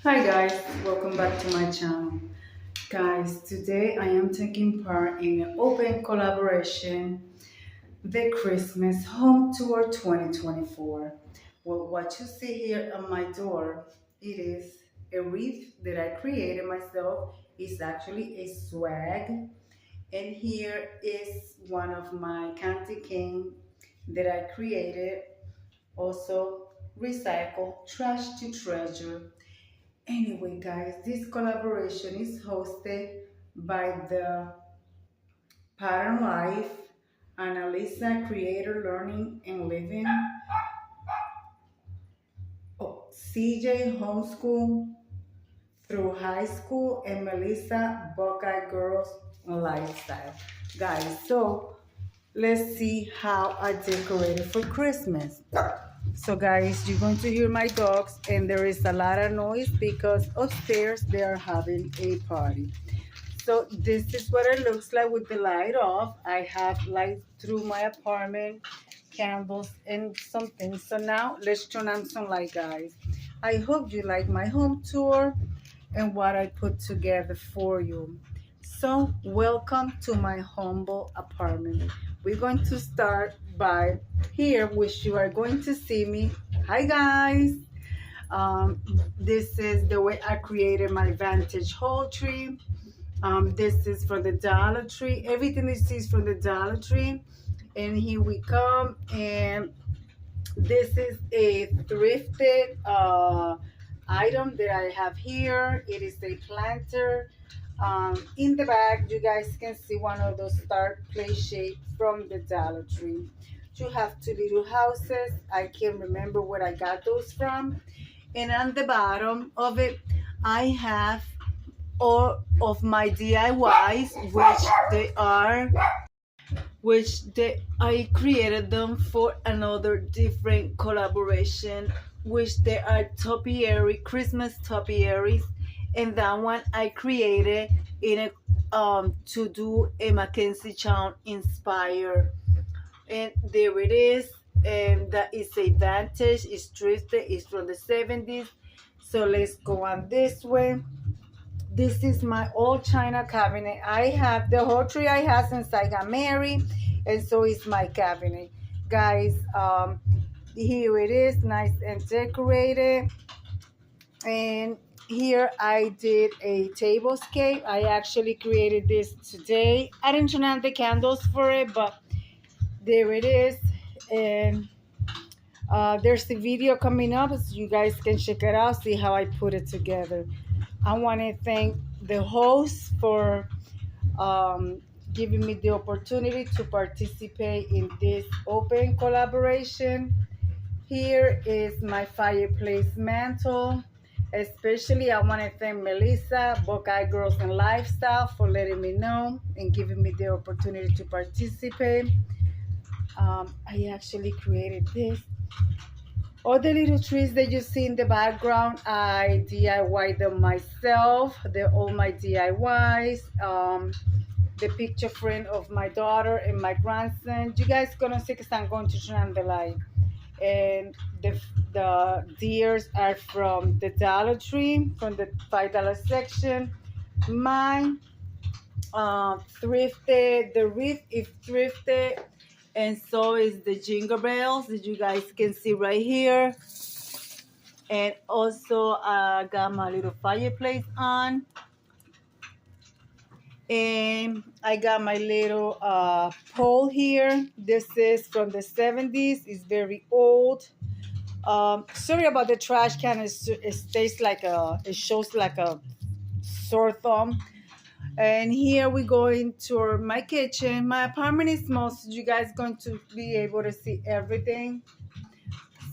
Hi guys, welcome back to my channel. Guys, today I am taking part in an open collaboration, the Christmas Home Tour 2024. Well, what you see here on my door, it is a wreath that I created myself. It's actually a swag. And here is one of my candy cane that I created. Also, recycle trash to treasure. Anyway, guys, this collaboration is hosted by the Pattern Life, Annalisa Creator Learning and Living, CJ Homeschool through High School, and Melissa Buckeye Girls Lifestyle. Guys, so let's see how I decorated for Christmas. So guys, you're going to hear my dogs and there is a lot of noise because upstairs they are having a party. So this is what it looks like with the light off. I have light through my apartment, candles and some things. So now let's turn on some light, guys. I hope you like my home tour and what I put together for you. So welcome to my humble apartment. We're going to start by here, which you are going to see me. Hi guys. Um, this is the way I created my vantage hole tree. This is from the Dollar Tree. Everything you see is from the Dollar Tree. And here we come. And this is a thrifted item that I have here. It is a planter. In the back, you guys can see one of those start play shapes from the Dollar Tree. You have two little houses. I can't remember where I got those from. And on the bottom of it, I have all of my DIYs, I created them for another different collaboration, which they are topiary, Christmas topiaries, and that one I created in a to do a Mackenzie Chown inspired, and there it is, and that is a vantage. It's twisted. It's from the 70s. So let's go on this way. This is my old china cabinet. I have the whole tree I have since I got married, and so is my cabinet. Guys, here it is, nice and decorated. And here I did a tablescape. I actually created this today. I didn't turn on the candles for it, but there it is. And there's the video coming up, so you guys can check it out, see how I put it together. I want to thank the host for giving me the opportunity to participate in this open collaboration. Here is my fireplace mantle. Especially, I want to thank Melissa, Buckeye Girls and Lifestyle, for letting me know and giving me the opportunity to participate. I actually created this. All the little trees that you see in the background, I DIY them myself. They're all my DIYs. The picture frame of my daughter and my grandson. You guys gonna see because I'm going to turn on the light. And the deers are from the Dollar Tree, from the $5 section. Mine thrifted. The wreath is thrifted, and so is the jingle bells that you guys can see right here. And also I got my little fireplace on, and I got my little pole here. This is from the 70s. It's very old. Sorry about the trash can. It stays like it shows like a sore thumb. And here we go into my kitchen. My apartment is small, so you guys going to be able to see everything.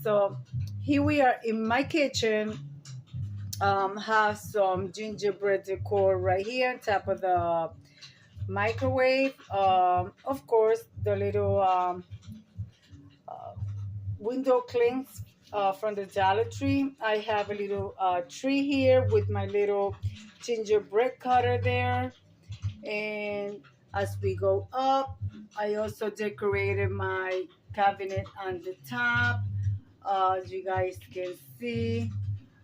So here we are in my kitchen. Have some gingerbread decor right here on top of the microwave. Of course, the little uh, window clings from the Dollar Tree. I have a little tree here with my little gingerbread cutter there. And as we go up, I also decorated my cabinet on the top. As you guys can see,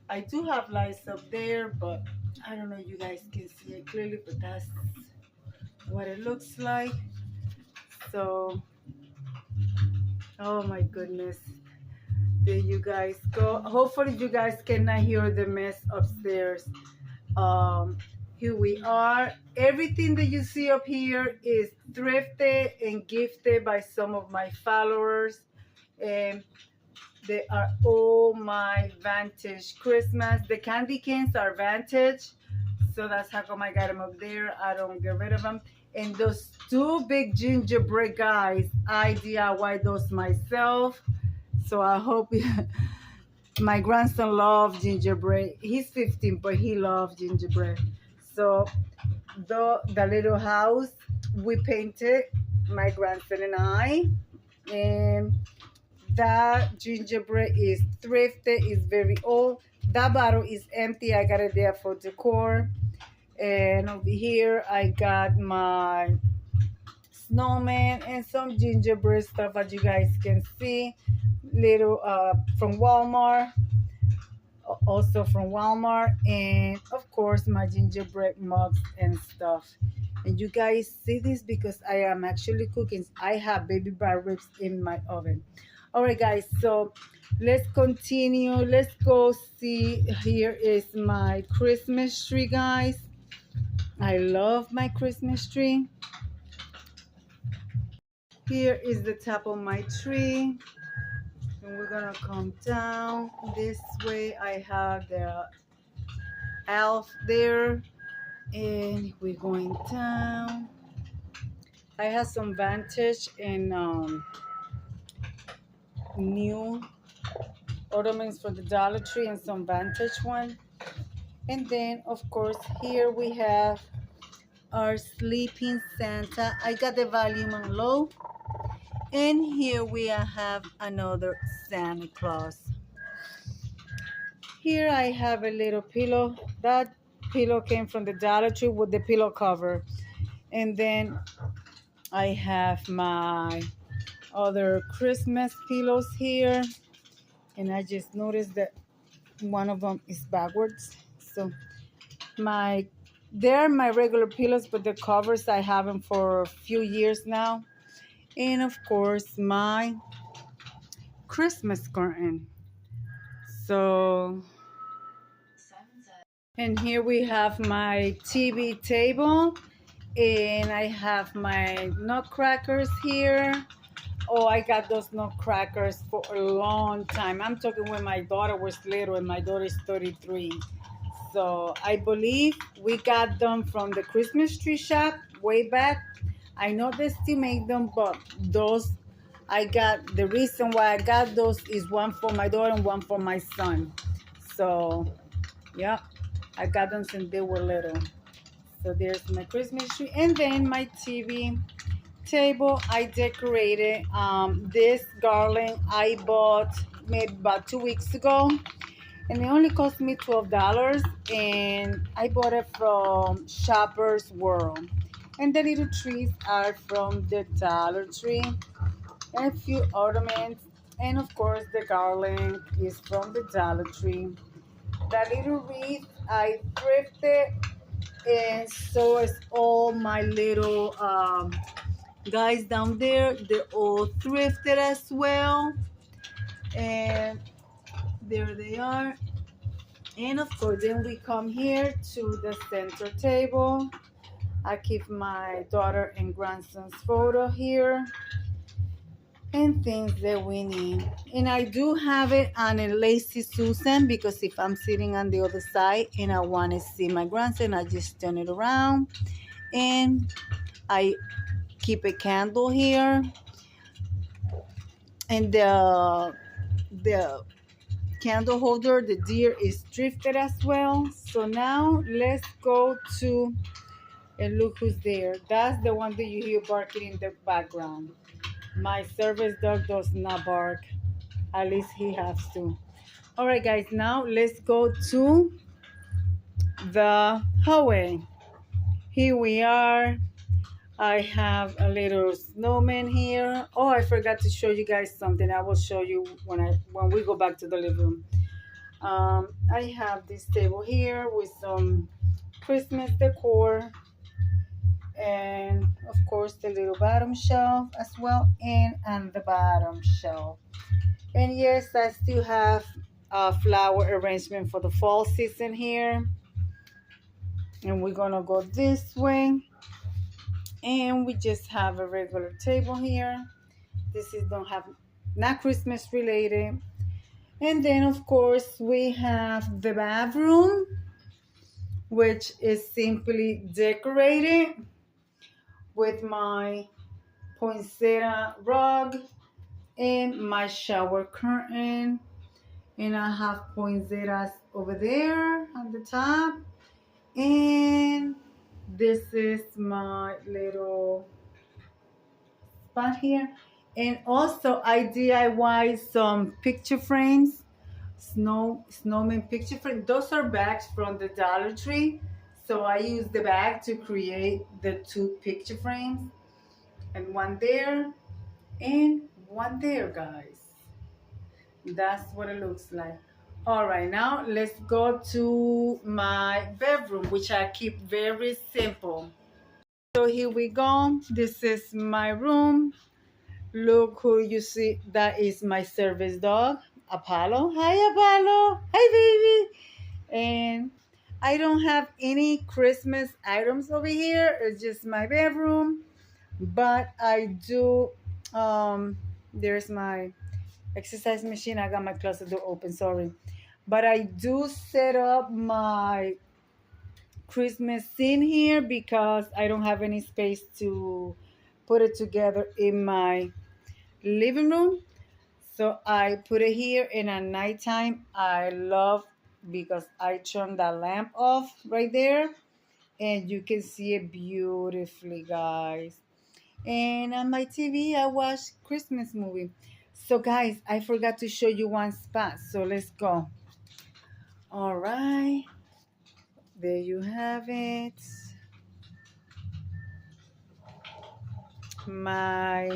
I do have lights up there, but I don't know if you guys can see it clearly, but that's what it looks like. So, oh my goodness. There you guys go. Hopefully you guys cannot hear the mess upstairs. Um, Here we are. Everything that you see up here is thrifted and gifted by some of my followers. And they are all my vintage Christmas. The candy canes are vintage. So that's how come I got them up there. I don't get rid of them. And those two big gingerbread guys, I DIY those myself. So I hope my grandson loves gingerbread. He's 15, but he loves gingerbread. So the little house we painted, my grandson and I, and that gingerbread is thrifted. It's very old. That bottle is empty. I got it there for decor. And over here I got my snowman and some gingerbread stuff, as you guys can see. Little from Walmart, also from Walmart, and of course my gingerbread mugs and stuff. And you guys see this because I am actually cooking. I have baby back ribs in my oven. All right, guys, so let's continue. Let's go see. Here is my Christmas tree, guys. I love my Christmas tree. Here is the top of my tree. And we're gonna come down this way. I have the elf there, and we're going down. I have some vintage and new ornaments for the Dollar Tree and some vintage one. And then of course here we have our sleeping Santa. I got the volume on low. And here we have another Santa Claus. Here I have a little pillow. That pillow came from the Dollar Tree with the pillow cover. And then I have my other Christmas pillows here. And I just noticed that one of them is backwards. So they're my regular pillows, but the covers I have them for a few years now. And of course my Christmas curtain. So, and here we have my TV table, and I have my nutcrackers here. Oh, I got those nutcrackers for a long time. I'm talking when my daughter was little, and my daughter is 33. So I believe we got them from the Christmas tree shop way back. I know they still make them, but those I got, the reason why I got those is one for my daughter and one for my son. So, yeah, I got them since they were little. So there's my Christmas tree. And then my TV table, I decorated. This garland I bought maybe about 2 weeks ago. And it only cost me $12. And I bought it from Shoppers World. And the little trees are from the Dollar Tree. And a few ornaments. And of course the garland is from the Dollar Tree. The little wreath I thrifted. And so is all my little guys down there. They're all thrifted as well. And there they are. And of course then we come here to the center table. I keep my daughter and grandson's photo here and things that we need. And I do have it on a Lazy Susan because if I'm sitting on the other side and I want to see my grandson, I just turn it around. And I keep a candle here. And the candle holder, the deer is thrifted as well. So now let's go to, and look who's there. That's the one that you hear barking in the background. My service dog does not bark. At least he has to. All right, guys, now let's go to the hallway. Here we are. I have a little snowman here. Oh, I forgot to show you guys something. I will show you when we go back to the living room. I have this table here with some Christmas decor, and of course the little bottom shelf as well, and on the bottom shelf. And yes, I still have a flower arrangement for the fall season here. And we're gonna go this way. And we just have a regular table here. This is don't have not Christmas related. And then of course we have the bathroom, which is simply decorated with my poinsettia rug and my shower curtain. And I have poinsettias over there on the top. And this is my little spot here. And also I DIY some picture frames, snowman picture frame. Those are bags from the Dollar Tree. So I use the bag to create the two picture frames. And one there and one there, guys. That's what it looks like. All right, now let's go to my bedroom, which I keep very simple. So here we go. This is my room. Look who you see. That is my service dog, Apollo. Hi, Apollo. Hi, baby. And I don't have any Christmas items over here. It's just my bedroom. But I do, there's my exercise machine. I got my closet door open, sorry. But I do set up my Christmas scene here because I don't have any space to put it together in my living room. So I put it here, and at nighttime I love because I turn the lamp off right there and you can see it beautifully, guys. And on my TV I watch Christmas movie. So guys, I forgot to show you one spot, so let's go. All right, there you have it. My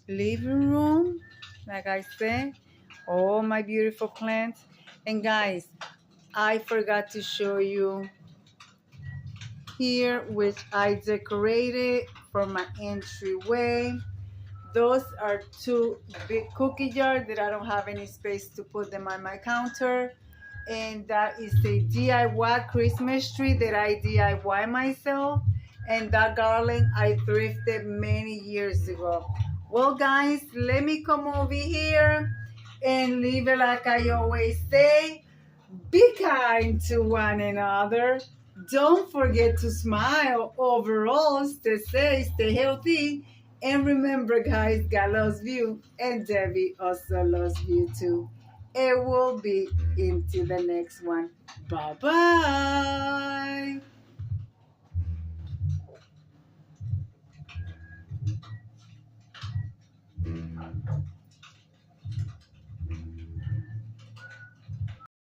living room, like I said, all my beautiful plants. And guys, I forgot to show you here, which I decorated for my entryway. Those are two big cookie jars that I don't have any space to put them on my counter. And that is a DIY Christmas tree that I DIY myself. And that garland I thrifted many years ago. Well, guys, let me come over here and leave it like I always say. Be kind to one another. Don't forget to smile. Overall, stay safe, stay healthy. And remember, guys, God loves you. And Debbie also loves you too. It will be into the next one. Bye-bye.